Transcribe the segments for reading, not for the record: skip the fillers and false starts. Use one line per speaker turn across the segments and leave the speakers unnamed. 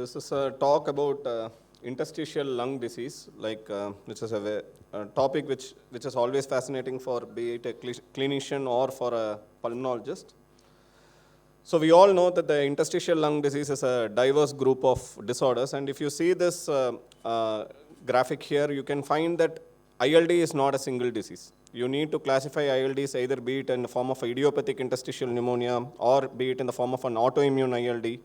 this is a talk about interstitial lung disease, which is a topic which is always fascinating for be it a clinician or for a pulmonologist. So we all know that the interstitial lung disease is a diverse group of disorders, and if you see this graphic here, you can find that ILD is not a single disease. You need to classify ILDs either be it in the form of idiopathic interstitial pneumonia or be it in the form of an autoimmune ILD,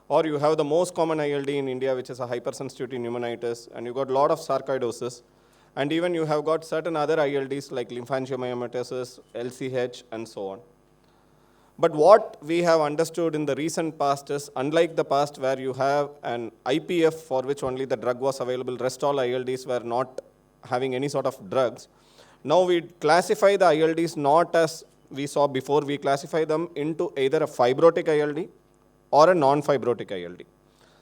or you have the most common ILD in India, which is a hypersensitivity pneumonitis, and you got a lot of sarcoidosis, and even you have got certain other ILDs like lymphangiomyomatosis, LCH, and so on. But what we have understood in the recent past is, unlike the past where you have an IPF for which only the drug was available, rest all ILDs were not having any sort of drugs. Now we classify the ILDs not as we saw before, we classify them into either a fibrotic ILD or a non-fibrotic ILD.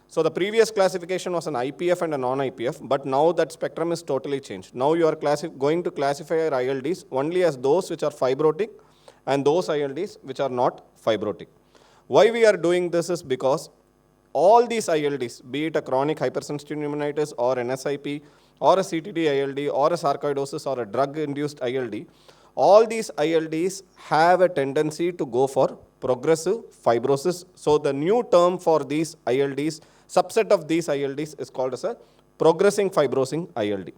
So the previous classification was an IPF and a non-IPF, but now that spectrum is totally changed. Now you are going to classify your ILDs only as those which are fibrotic and those ILDs which are not fibrotic. Why we are doing this is because all these ILDs, be it a chronic hypersensitive pneumonitis or an SIP or a CTD ILD or a sarcoidosis or a drug-induced ILD, all these ILDs have a tendency to go for progressive fibrosis. So the new term for these ILDs, subset of these ILDs is called as a progressing fibrosing ILD.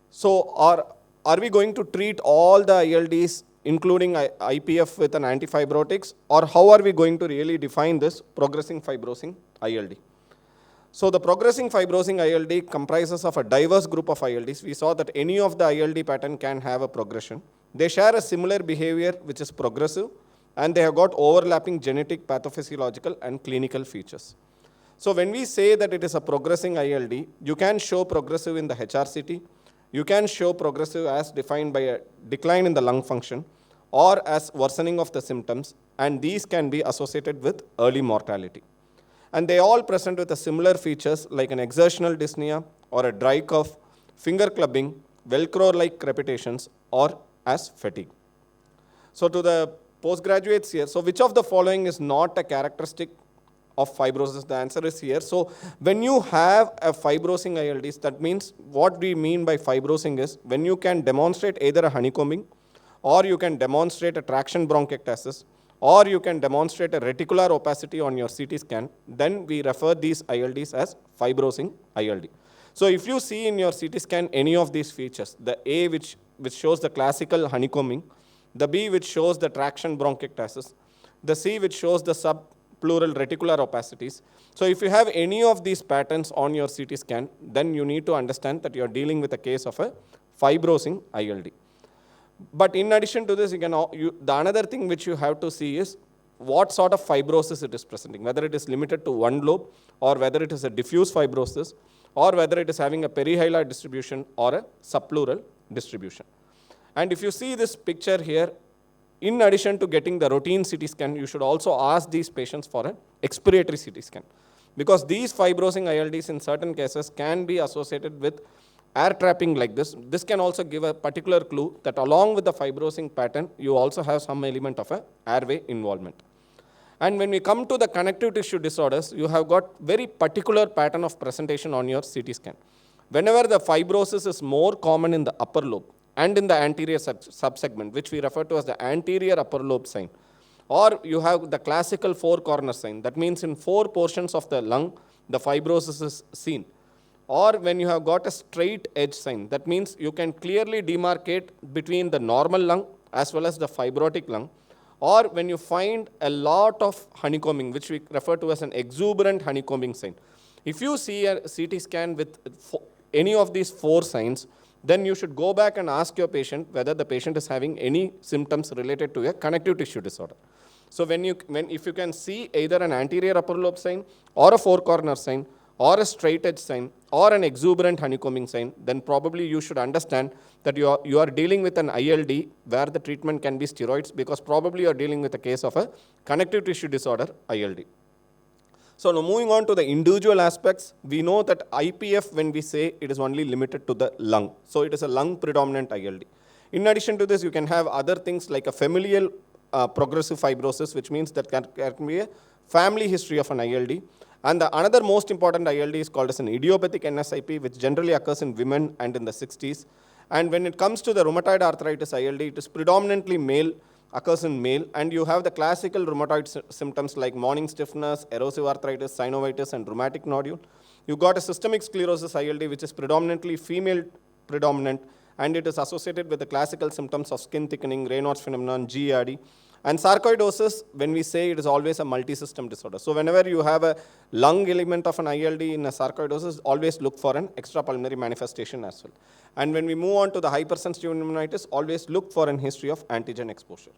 So are we going to treat all the ILDs including IPF with an antifibrotics, or how are we going to really define this progressing fibrosing ILD? So the progressing fibrosing ILD comprises of a diverse group of ILDs. We saw that any of the ILD pattern can have a progression. They share a similar behavior which is progressive, and they have got overlapping genetic, pathophysiological, and clinical features. So when we say that it is a progressing ILD, you can show progressive in the HRCT, you can show progressive as defined by a decline in the lung function, or as worsening of the symptoms, and these can be associated with early mortality. And they all present with a similar features like an exertional dyspnea or a dry cough, finger clubbing, Velcro-like crepitations, or as fatigue. So to the postgraduates here, so which of the following is not a characteristic of fibrosis? The answer is here. So when you have a fibrosing ILDs, that means what we mean by fibrosing is when you can demonstrate either a honeycombing, or you can demonstrate a traction bronchiectasis, or you can demonstrate a reticular opacity on your CT scan, then we refer these ILDs as fibrosing ILD. So if you see in your CT scan any of these features, the A which shows the classical honeycombing, the B which shows the traction bronchiectasis, the C which shows the subpleural reticular opacities. So if you have any of these patterns on your CT scan, then you need to understand that you are dealing with a case of a fibrosing ILD. But in addition to this, the another thing which you have to see is what sort of fibrosis it is presenting, whether it is limited to one lobe, or whether it is a diffuse fibrosis, or whether it is having a perihilar distribution or a subpleural distribution. And if you see this picture here, in addition to getting the routine CT scan, you should also ask these patients for an expiratory CT scan, because these fibrosing ILDs in certain cases can be associated with air trapping like this. This can also give a particular clue that along with the fibrosing pattern, you also have some element of a airway involvement. And when we come to the connective tissue disorders, you have got very particular pattern of presentation on your CT scan. Whenever the fibrosis is more common in the upper lobe and in the anterior subsegment, which we refer to as the anterior upper lobe sign, or you have the classical four corner sign, that means in four portions of the lung, the fibrosis is seen. Or when you have got a straight edge sign, that means you can clearly demarcate between the normal lung as well as the fibrotic lung. Or when you find a lot of honeycombing, which we refer to as an exuberant honeycombing sign. If you see a CT scan with any of these four signs, then you should go back and ask your patient whether the patient is having any symptoms related to a connective tissue disorder. So if you can see either an anterior upper lobe sign or a four corner sign, or a straight edge sign, or an exuberant honeycombing sign, then probably you should understand that you are dealing with an ILD where the treatment can be steroids, because probably you are dealing with a case of a connective tissue disorder ILD. So now moving on to the individual aspects, we know that IPF, when we say, it is only limited to the lung. So it is a lung predominant ILD. In addition to this, you can have other things like a familial progressive fibrosis, which means that there can be a family history of an ILD. And the another most important ILD is called as an idiopathic NSIP, which generally occurs in women and in the 60s. And when it comes to the rheumatoid arthritis ILD, it is predominantly male, occurs in male, and you have the classical rheumatoid symptoms like morning stiffness, erosive arthritis, synovitis, and rheumatic nodule. You got a systemic sclerosis ILD, which is predominantly female predominant, and it is associated with the classical symptoms of skin thickening, Raynaud's phenomenon, GERD. And sarcoidosis, when we say it is always a multi-system disorder. So whenever you have a lung element of an ILD in a sarcoidosis, always look for an extrapulmonary manifestation as well. And when we move on to the hypersensitive pneumonitis, always look for an history of antigen exposure.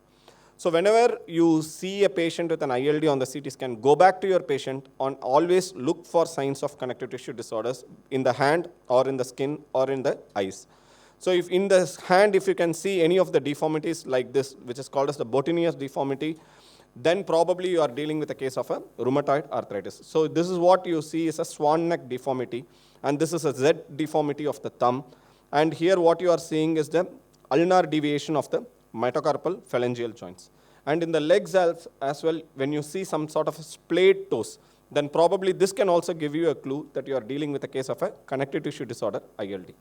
So whenever you see a patient with an ILD on the CT scan, go back to your patient and always look for signs of connective tissue disorders in the hand or in the skin or in the eyes. So if in the hand, if you can see any of the deformities like this, which is called as the Botinius deformity, then probably you are dealing with a case of a rheumatoid arthritis. So this is what you see is a swan neck deformity, and this is a Z deformity of the thumb. And here what you are seeing is the ulnar deviation of the metacarpal phalangeal joints. And in the legs as well, when you see some sort of splayed toes, then probably this can also give you a clue that you are dealing with a case of a connective tissue disorder, ILD.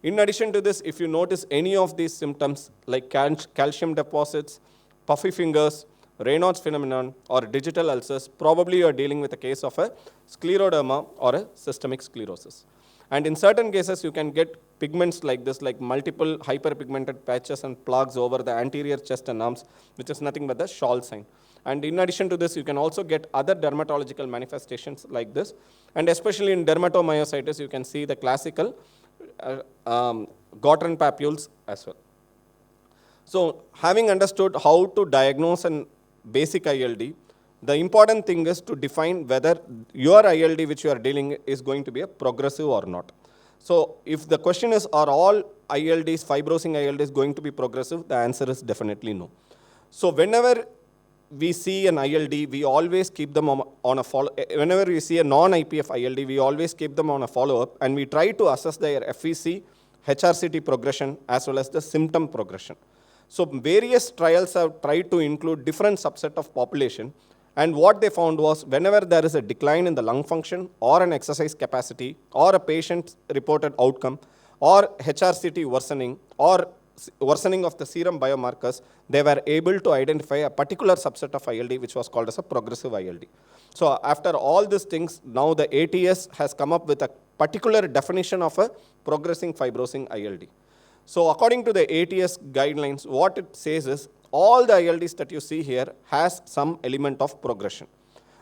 In addition to this, if you notice any of these symptoms like calcium deposits, puffy fingers, Raynaud's phenomenon, or digital ulcers, probably you are dealing with a case of a scleroderma or a systemic sclerosis. And in certain cases, you can get pigments like this, like multiple hyperpigmented patches and plugs over the anterior chest and arms, which is nothing but the Scholl sign. And in addition to this, you can also get other dermatological manifestations like this. And especially in dermatomyositis, you can see the classical Gottron papules as well. So having understood how to diagnose an basic ILD, the important thing is to define whether your ILD which you are dealing is going to be a progressive or not. So if the question is, are all ILDs, fibrosing ILDs going to be progressive? The answer is definitely no. So whenever we see an ILD, we always keep them on a follow. Whenever we see a non-IPF ILD, we always keep them on a follow-up, and we try to assess their FVC, HRCT progression, as well as the symptom progression. So various trials have tried to include different subset of population, and what they found was whenever there is a decline in the lung function or an exercise capacity or a patient reported outcome or HRCT worsening or worsening of the serum biomarkers, they were able to identify a particular subset of ILD which was called as a progressive ILD. So after all these things, now the ATS has come up with a particular definition of a progressing fibrosing ILD. So according to the ATS guidelines, what it says is all the ILDs that you see here has some element of progression,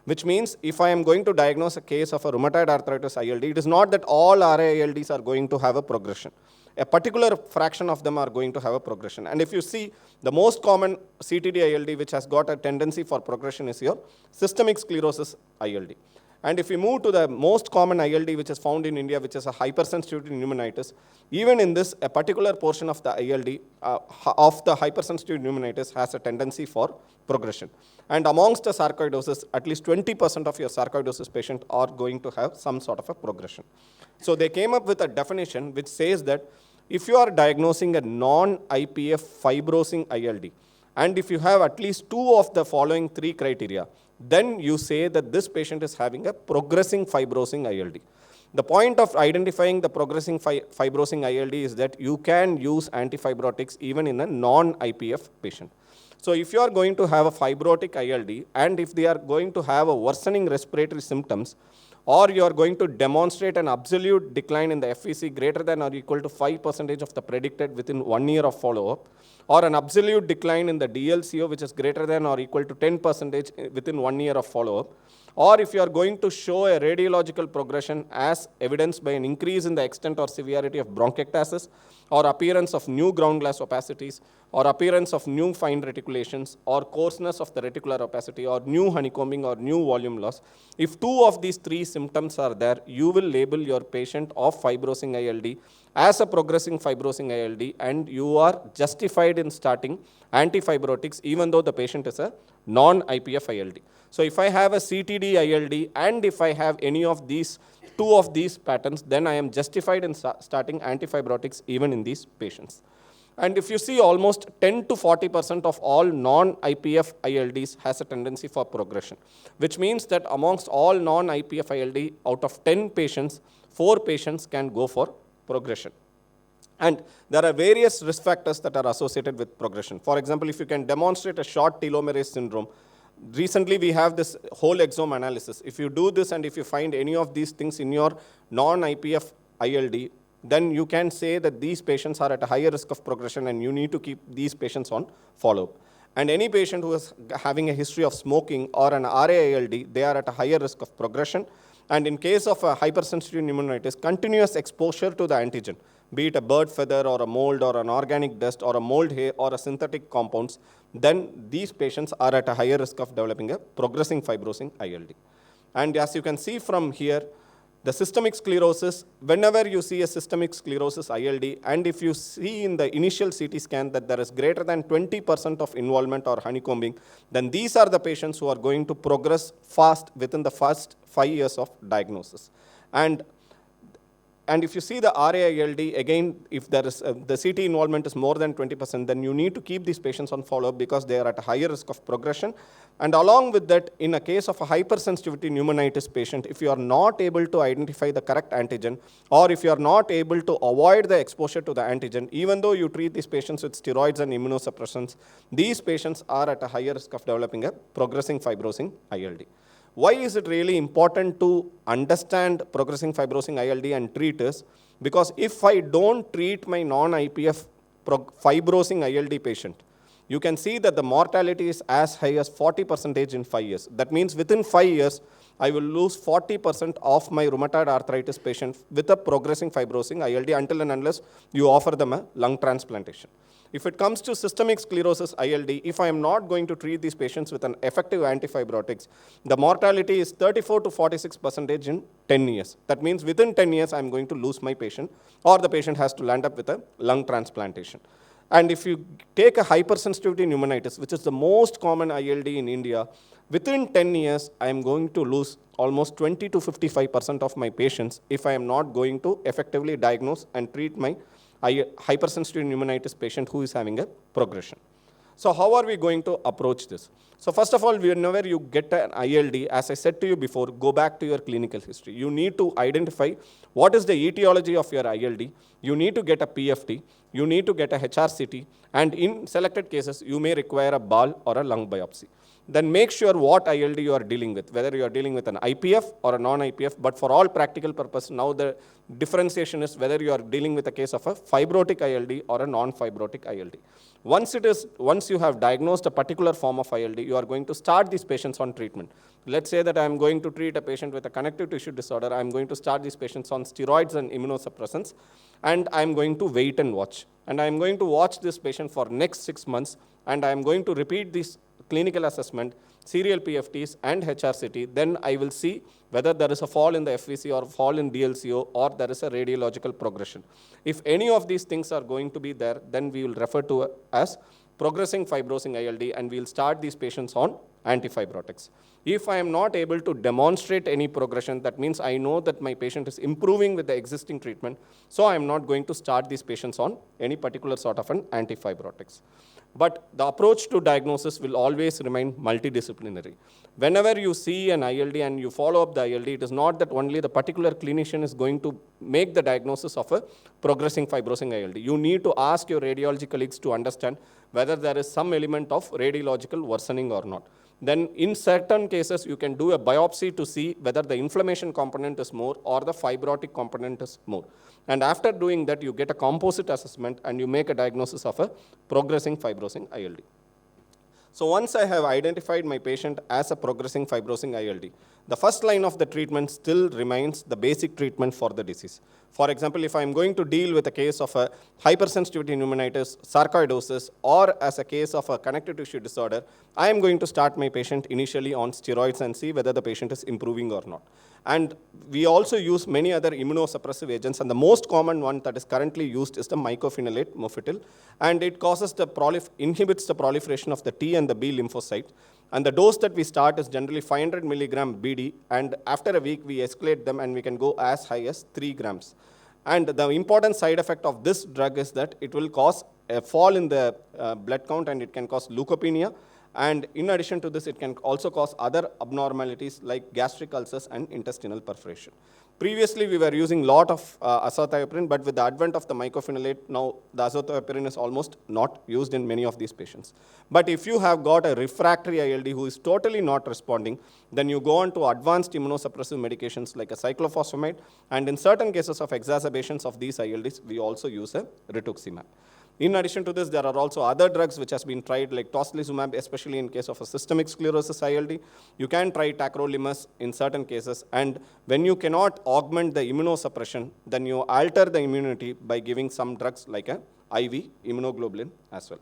which means if I am going to diagnose a case of a rheumatoid arthritis ILD, it is not that all RAILDs are going to have a progression. A particular fraction of them are going to have a progression. And if you see, the most common CTD ILD which has got a tendency for progression is your systemic sclerosis ILD. And if we move to the most common ILD which is found in India, which is a hypersensitivity pneumonitis, even in this, a particular portion of the ILD, of the hypersensitive pneumonitis has a tendency for progression. And amongst the sarcoidosis, at least 20% of your sarcoidosis patients are going to have some sort of a progression. So they came up with a definition which says that if you are diagnosing a non-IPF fibrosing ILD, and if you have at least two of the following three criteria, then you say that this patient is having a progressing fibrosing ILD. The point of identifying the progressing fibrosing ILD is that you can use antifibrotics even in a non-IPF patient. So if you are going to have a fibrotic ILD, and if they are going to have a worsening respiratory symptoms, or you are going to demonstrate an absolute decline in the FVC greater than or equal to 5% of the predicted within 1 year of follow-up, or an absolute decline in the DLCO which is greater than or equal to 10% within 1 year of follow-up, or if you are going to show a radiological progression as evidenced by an increase in the extent or severity of bronchiectasis, or appearance of new ground glass opacities, or appearance of new fine reticulations, or coarseness of the reticular opacity, or new honeycombing, or new volume loss. If two of these three symptoms are there, you will label your patient of fibrosing ILD as a progressing fibrosing ILD, and you are justified in starting antifibrotics even though the patient is a non-IPF ILD. So if I have a CTD ILD and if I have any of these, two of these patterns, then I am justified in starting antifibrotics even in these patients. And if you see, almost 10 to 40% of all non-IPF ILDs has a tendency for progression, which means that amongst all non-IPF ILD, out of 10 patients, 4 patients can go for progression. And there are various risk factors that are associated with progression. For example, if you can demonstrate a short telomerase syndrome, recently we have this whole exome analysis. If you do this and if you find any of these things in your non-IPF ILD, then you can say that these patients are at a higher risk of progression and you need to keep these patients on follow-up. And any patient who is having a history of smoking or an RA-ILD, they are at a higher risk of progression. And in case of a hypersensitive pneumonitis, continuous exposure to the antigen, be it a bird feather or a mold or an organic dust or a mold hair or a synthetic compounds, then these patients are at a higher risk of developing a progressing fibrosing ILD. And as you can see from here, the systemic sclerosis, whenever you see a systemic sclerosis ILD, and if you see in the initial CT scan that there is greater than 20% of involvement or honeycombing, then these are the patients who are going to progress fast within the first 5 years of diagnosis. And if you see the RA-ILD, again, if there is the CT involvement is more than 20%, then you need to keep these patients on follow-up because they are at a higher risk of progression. And along with that, in a case of a hypersensitivity pneumonitis patient, if you are not able to identify the correct antigen, or if you are not able to avoid the exposure to the antigen, even though you treat these patients with steroids and immunosuppressants, these patients are at a higher risk of developing a progressing fibrosing ILD. Why is it really important to understand progressing fibrosing ILD and treat this? Because if I don't treat my non-IPF fibrosing ILD patient, you can see that the mortality is as high as 40% in 5 years. That means within 5 years, I will lose 40% of my rheumatoid arthritis patient with a progressing fibrosing ILD until and unless you offer them a lung transplantation. If it comes to systemic sclerosis ILD, if I am not going to treat these patients with an effective antifibrotics, the mortality is 34 to 46% in 10 years. That means within 10 years, I'm going to lose my patient, or the patient has to land up with a lung transplantation. And if you take a hypersensitivity pneumonitis, which is the most common ILD in India, within 10 years, I am going to lose almost 20 to 55% of my patients if I am not going to effectively diagnose and treat my hypersensitive pneumonitis patient who is having a progression. So how are we going to approach this? So first of all, whenever you get an ILD, as I said to you before, go back to your clinical history. You need to identify what is the etiology of your ILD. You need to get a PFT. You need to get a HRCT. And in selected cases, you may require a BAL or a lung biopsy. Then make sure what ILD you are dealing with, whether you are dealing with an IPF or a non-IPF. But for all practical purpose, now the differentiation is whether you are dealing with a case of a fibrotic ILD or a non-fibrotic ILD. Once you have diagnosed a particular form of ILD, you are going to start these patients on treatment. Let's say that I am going to treat a patient with a connective tissue disorder. I am going to start these patients on steroids and immunosuppressants, and I am going to wait and watch. And I am going to watch this patient for next 6 months, and I am going to repeat this clinical assessment, serial PFTs and HRCT. Then I will see whether there is a fall in the FVC or fall in DLCO or there is a radiological progression. If any of these things are going to be there, then we will refer to as progressing fibrosing ILD and we will start these patients on antifibrotics. If I am not able to demonstrate any progression, that means I know that my patient is improving with the existing treatment, so I am not going to start these patients on any particular sort of an antifibrotics. But the approach to diagnosis will always remain multidisciplinary. Whenever you see an ILD and you follow up the ILD, it is not that only the particular clinician is going to make the diagnosis of a progressing fibrosing ILD. You need to ask your radiology colleagues to understand whether there is some element of radiological worsening or not. Then in certain cases, you can do a biopsy to see whether the inflammation component is more or the fibrotic component is more. And after doing that, you get a composite assessment and you make a diagnosis of a progressing fibrosing ILD. So once I have identified my patient as a progressing fibrosing ILD, the first line of the treatment still remains the basic treatment for the disease. For example, if I am going to deal with a case of a hypersensitivity pneumonitis, sarcoidosis, or as a case of a connective tissue disorder, I am going to start my patient initially on steroids and see whether the patient is improving or not. And we also use many other immunosuppressive agents, and the most common one that is currently used is the mycophenolate mofetil, and it causes inhibits the proliferation of the T and the B lymphocyte. And the dose that we start is generally 500 milligram BD, and after a week we escalate them and we can go as high as 3 grams. And the important side effect of this drug is that it will cause a fall in the blood count, and it can cause leukopenia. And in addition to this, it can also cause other abnormalities like gastric ulcers and intestinal perforation. Previously, we were using a lot of azathioprine, but with the advent of the mycophenolate, now the azathioprine is almost not used in many of these patients. But if you have got a refractory ILD who is totally not responding, then you go on to advanced immunosuppressive medications like a cyclophosphamide, and in certain cases of exacerbations of these ILDs, we also use a rituximab. In addition to this, there are also other drugs which has been tried, like tocilizumab, especially in case of a systemic sclerosis ILD. You can try tacrolimus in certain cases, and when you cannot augment the immunosuppression, then you alter the immunity by giving some drugs like a IV immunoglobulin as well.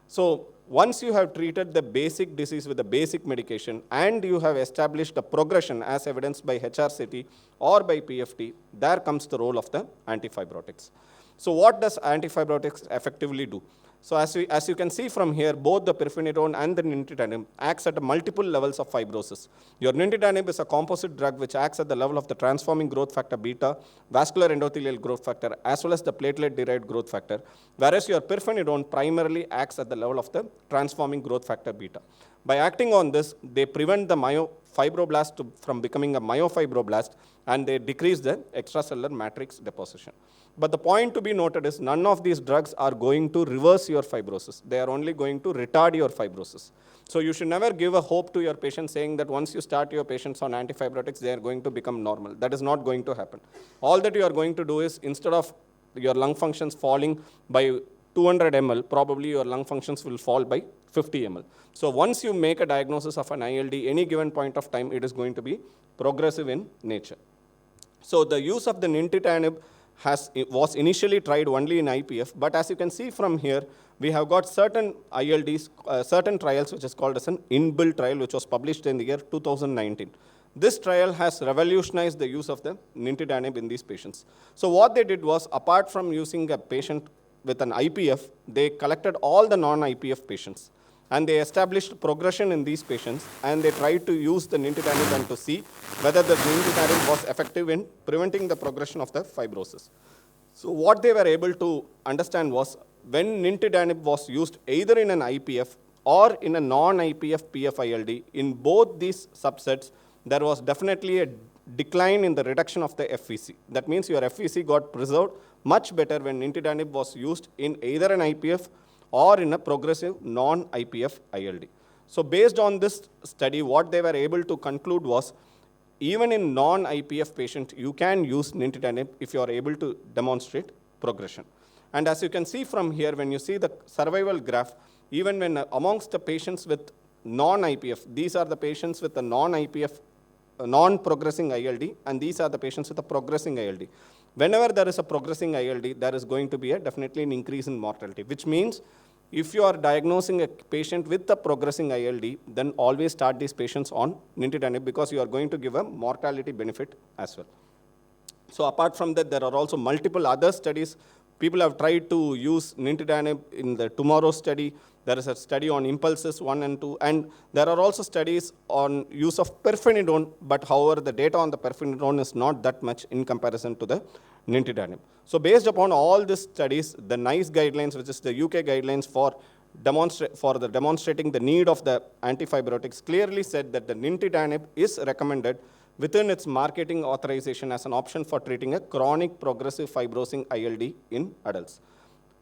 So once you have treated the basic disease with the basic medication, and you have established a progression as evidenced by HRCT or by PFT, there comes the role of the antifibrotics. So what does antifibrotics effectively do? So as you can see from here, both the pirfenidone and the nintedanib acts at multiple levels of fibrosis. Your nintedanib is a composite drug which acts at the level of the transforming growth factor beta, vascular endothelial growth factor, as well as the platelet-derived growth factor, whereas your pirfenidone primarily acts at the level of the transforming growth factor beta. By acting on this, they prevent the myofibroblast from becoming a myofibroblast, and they decrease the extracellular matrix deposition. But the point to be noted is none of these drugs are going to reverse your fibrosis. They are only going to retard your fibrosis. So you should never give a hope to your patient saying that once you start your patients on antifibrotics, they are going to become normal. That is not going to happen. All that you are going to do is, instead of your lung functions falling by 200 ml, probably your lung functions will fall by 50 ml. So once you make a diagnosis of an ILD, any given point of time, it is going to be progressive in nature. So the use of the nintedanib was initially tried only in IPF, but as you can see from here, we have got certain ILDs, certain trials which is called as an inbuilt trial, which was published in the year 2019. This trial has revolutionized the use of the nintedanib in these patients. So what they did was, apart from using a patient with an IPF, they collected all the non-IPF patients, and they established progression in these patients, and they tried to use the nintedanib and to see whether the nintedanib was effective in preventing the progression of the fibrosis. So what they were able to understand was, when nintedanib was used either in an IPF or in a non-IPF PF-ILD, in both these subsets, there was definitely a decline in the reduction of the FVC. That means your FVC got preserved much better when nintedanib was used in either an IPF or in a progressive non-IPF ILD. So based on this study, what they were able to conclude was, even in non-IPF patient, you can use nintedanib if you are able to demonstrate progression. And as you can see from here, when you see the survival graph, even when amongst the patients with non-IPF, these are the patients with the non-IPF, non-progressing ILD, and these are the patients with a progressing ILD. Whenever there is a progressing ILD, there is going to be definitely an increase in mortality, which means if you are diagnosing a patient with a progressing ILD, then always start these patients on nintedanib, because you are going to give a mortality benefit as well. So apart from that, there are also multiple other studies. People have tried to use nintedanib in the Tomorrow study. There is a study on impulses 1 and 2, and there are also studies on use of pirfenidone, but however, the data on the pirfenidone is not that much in comparison to the nintedanib. So based upon all these studies, the NICE guidelines, which is the UK guidelines for demonstrating the need of the antifibrotics, clearly said that the nintedanib is recommended within its marketing authorization as an option for treating a chronic progressive fibrosing ILD in adults.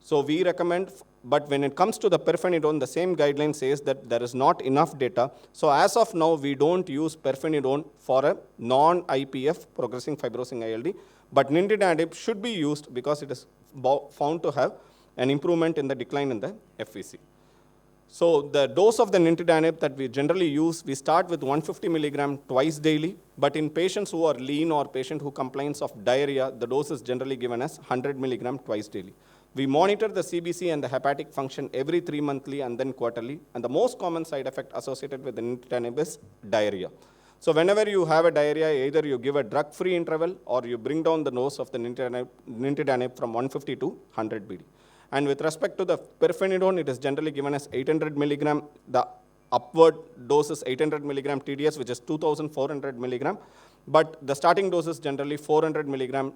So we recommend, but when it comes to the pirfenidone, the same guideline says that there is not enough data. So as of now, we don't use pirfenidone for a non-IPF progressing fibrosing ILD, but nintedanib should be used because it is found to have an improvement in the decline in the FVC. So the dose of the nintedanib that we generally use, we start with 150 milligram twice daily, but in patients who are lean or patient who complains of diarrhea, the dose is generally given as 100 milligram twice daily. We monitor the CBC and the hepatic function every 3 monthly and then quarterly, and the most common side effect associated with the nintedanib is diarrhea. So whenever you have a diarrhea, either you give a drug-free interval or you bring down the dose of the nintedanib from 150 to 100 BD. And with respect to the pirfenidone, it is generally given as 800 milligram. The upward dose is 800 milligram TDS, which is 2,400 milligram. But the starting dose is generally 400 milligram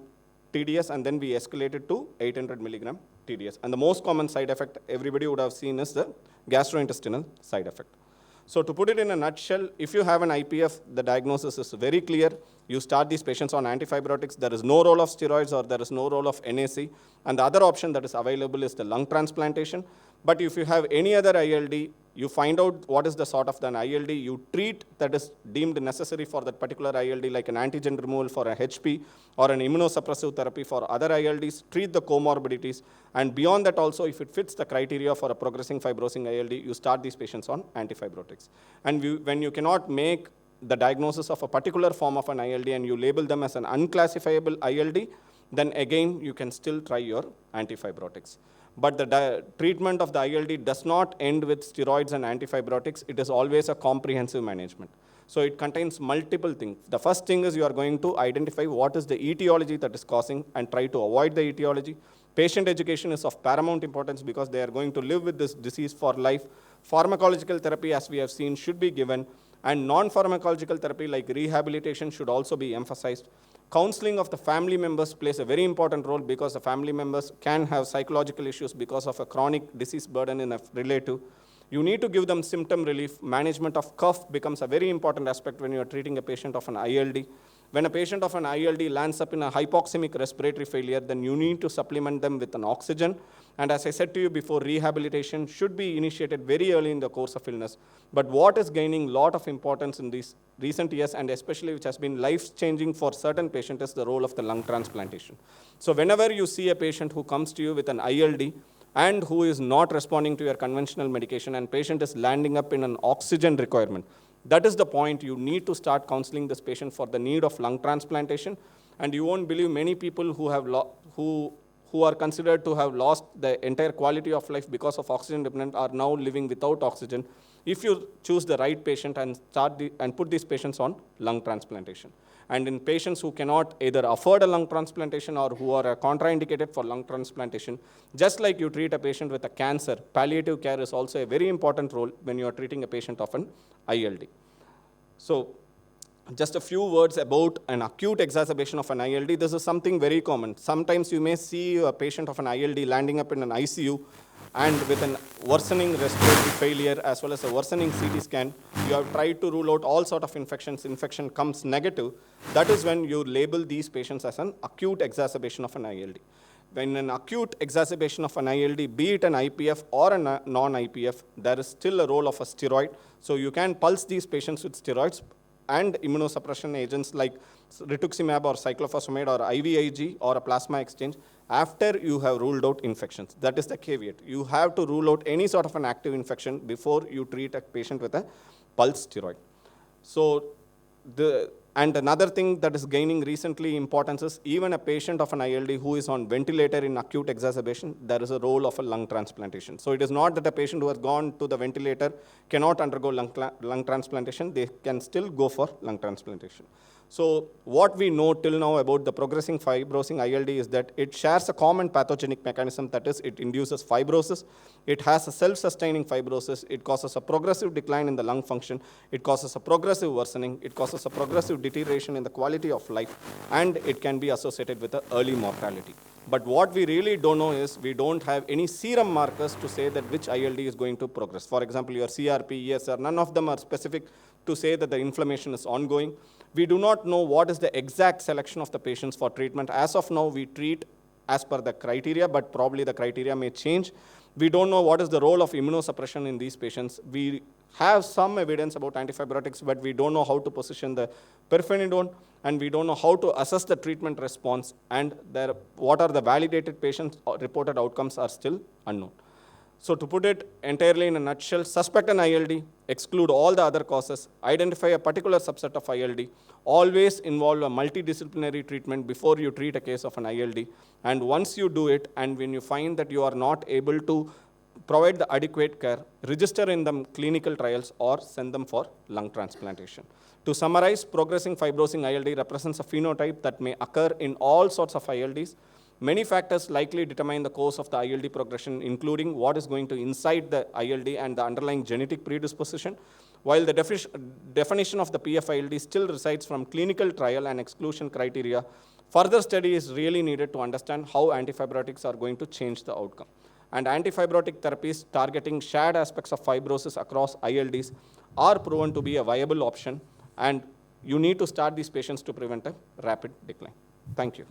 TDS, and then we escalated to 800 milligram TDS. And the most common side effect everybody would have seen is the gastrointestinal side effect. So to put it in a nutshell, if you have an IPF, the diagnosis is very clear. You start these patients on antifibrotics. There is no role of steroids or there is no role of NAC. And the other option that is available is the lung transplantation. But if you have any other ILD, you find out what is the sort of an ILD, you treat that is deemed necessary for that particular ILD, like an antigen removal for a HP or an immunosuppressive therapy for other ILDs, treat the comorbidities, and beyond that also, if it fits the criteria for a progressing fibrosing ILD, you start these patients on antifibrotics. And when you cannot make the diagnosis of a particular form of an ILD and you label them as an unclassifiable ILD, then again, you can still try your antifibrotics. But the treatment of the ILD does not end with steroids and antifibrotics. It is always a comprehensive management. So it contains multiple things. The first thing is you are going to identify what is the etiology that is causing and try to avoid the etiology. Patient education is of paramount importance because they are going to live with this disease for life. Pharmacological therapy, as we have seen, should be given. And non-pharmacological therapy like rehabilitation should also be emphasized. Counseling of the family members plays a very important role because the family members can have psychological issues because of a chronic disease burden in a relative. You need to give them symptom relief. Management of cough becomes a very important aspect when you are treating a patient of an ILD. When a patient of an ILD lands up in a hypoxemic respiratory failure, then you need to supplement them with an oxygen. And as I said to you before, rehabilitation should be initiated very early in the course of illness. But what is gaining a lot of importance in these recent years, and especially which has been life-changing for certain patients, is the role of the lung transplantation. So whenever you see a patient who comes to you with an ILD and who is not responding to your conventional medication and patient is landing up in an oxygen requirement, that is the point you need to start counseling this patient for the need of lung transplantation. And you won't believe many people who have who are considered to have lost the entire quality of life because of oxygen dependent are now living without oxygen if you choose the right patient and put these patients on lung transplantation. And in patients who cannot either afford a lung transplantation or who are contraindicated for lung transplantation, just like you treat a patient with a cancer, palliative care is also a very important role when you are treating a patient of an ILD. So just a few words about an acute exacerbation of an ILD. This is something very common. Sometimes you may see a patient of an ILD landing up in an ICU and with an worsening respiratory failure as well as a worsening CT scan. You have tried to rule out all sort of infections. Infection comes negative. That is when you label these patients as an acute exacerbation of an ILD. When an acute exacerbation of an ILD, be it an IPF or a non-IPF, there is still a role of a steroid. So you can pulse these patients with steroids and immunosuppression agents like rituximab or cyclophosphamide or IVIG or a plasma exchange after you have ruled out infections. That is the caveat. You have to rule out any sort of an active infection before you treat a patient with a pulse steroid. So and another thing that is gaining recently importance is even a patient of an ILD who is on ventilator in acute exacerbation, there is a role of a lung transplantation. So it is not that a patient who has gone to the ventilator cannot undergo lung transplantation. They can still go for lung transplantation. So what we know till now about the progressing fibrosing ILD is that it shares a common pathogenic mechanism, that is, it induces fibrosis, it has a self-sustaining fibrosis, it causes a progressive decline in the lung function, it causes a progressive worsening, it causes a progressive deterioration in the quality of life, and it can be associated with early mortality. But what we really don't know is we don't have any serum markers to say that which ILD is going to progress. For example, your CRP, ESR, none of them are specific to say that the inflammation is ongoing. We do not know what is the exact selection of the patients for treatment. As of now, we treat as per the criteria, but probably the criteria may change. We don't know what is the role of immunosuppression in these patients. We have some evidence about antifibrotics, but we don't know how to position the pirfenidone, and we don't know how to assess the treatment response, and what are the validated patient reported outcomes are still unknown. So to put it entirely in a nutshell, suspect an ILD, exclude all the other causes, identify a particular subset of ILD, always involve a multidisciplinary treatment before you treat a case of an ILD. And once you do it, and when you find that you are not able to provide the adequate care, register in them clinical trials or send them for lung transplantation. To summarize, progressing fibrosing ILD represents a phenotype that may occur in all sorts of ILDs. Many factors likely determine the course of the ILD progression, including what is going to incite the ILD and the underlying genetic predisposition. While the definition of the PFILD still resides from clinical trial and exclusion criteria, further study is really needed to understand how antifibrotics are going to change the outcome. And antifibrotic therapies targeting shared aspects of fibrosis across ILDs are proven to be a viable option, and you need to start these patients to prevent a rapid decline. Thank you.